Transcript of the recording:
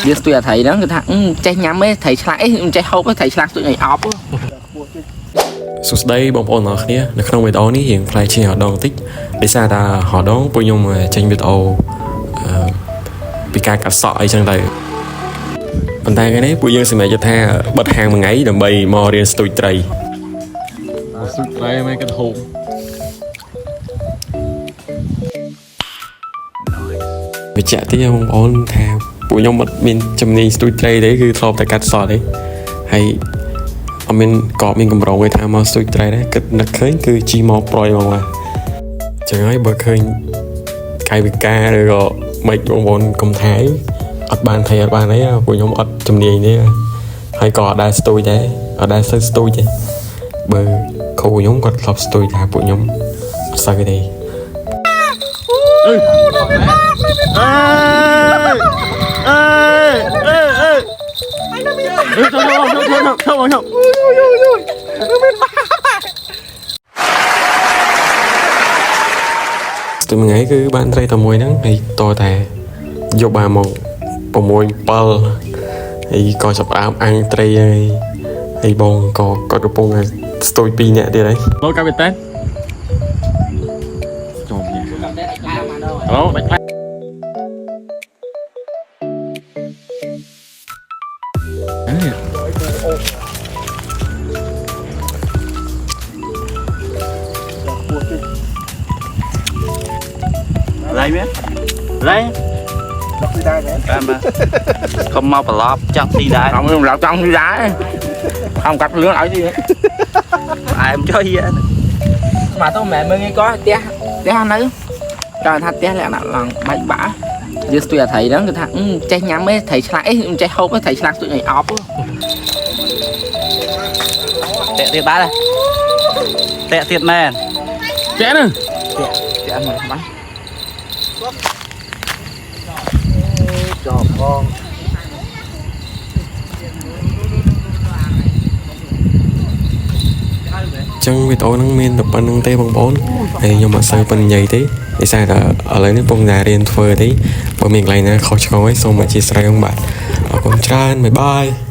វាស្ទួយអាថៃហ្នឹងគឺថាចេះញ៉ាំទេថៃឆ្លាក់អីចេះហូបទេថៃឆ្លាក់ស្ទួយឲ្យអប់សួស្តីបងប្អូនទាំងអស់គ្នានៅក្នុងវីដេអូនេះយើងផ្លែជាហដងតិចដោយសារតែហដងពួកខ្ញុំចេញវីដេអូពីការកាត់សក់អីចឹងទៅប៉ុន្តែថ្ងៃនេះពួកយើងសម្រេចចិត្តថាបិទហាងមួយថ្ងៃដើម្បីមករៀនស្ទូចត្រីស្ទូចត្រីមិនកាត់ហូបវិជ្ជាទីបងប្អូនថាពួកខ្ញុំអត់មានជំនាញស្ទូចត្រីទេគឺធ្លាប់តែកាត់សក់ទេហើយអត់មានកម្រងឯថាមកស្ទូចត្រីដែរគិតនឹកឃើញគឺជីមកប្រយមកចឹងហើយបើឃើញកាយវិការឬក៏មិនបងប្អូនកុំថាអត់បានថៃអត់បានអីពួកខ្ញុំអត់ជំនាញទេហើយក៏អត់ដែរស្ទូចដែរអត់ដែរសូវស្ទូចទេបើគ្រូខ្ញុំគាត់ធ្លាប់ស្ទូចថាពួកខ្ញុំអត់សូវទេtừ ngày cứ bạn thấy tầm mùi nắng thì to tè vô bà một bông mùi bơ thì coi sập áo ăn tray thì bông có được bông tôi pi nhẹ đi đấy lôi cao việt tên alo lấy miếng lấy không mau lọp trong đi đá không lọp trong đi đá không cắt lưỡng lại gì ai em chơi gì mà tôi mẹ mới nghe có té nữa cho thật té lại là bạch bả giờ tôi thấy đó người ta chạy nhắm ấy thầy lại chạy hộp ấy thầy lạc tụi này ọp tẹt thiệt bá đây tẹt thiệt mền chạy nữa chạy mà bắn con chân video nắng miên tập ban nắng tê bằng bốn thì nhưng mà sao bên nhảy tí để sao là ở lấy nước bông già riêng phơi tí bởi mình lại nè khó cho ấy xong mà chia sẻ với bạn ở con trai bye bye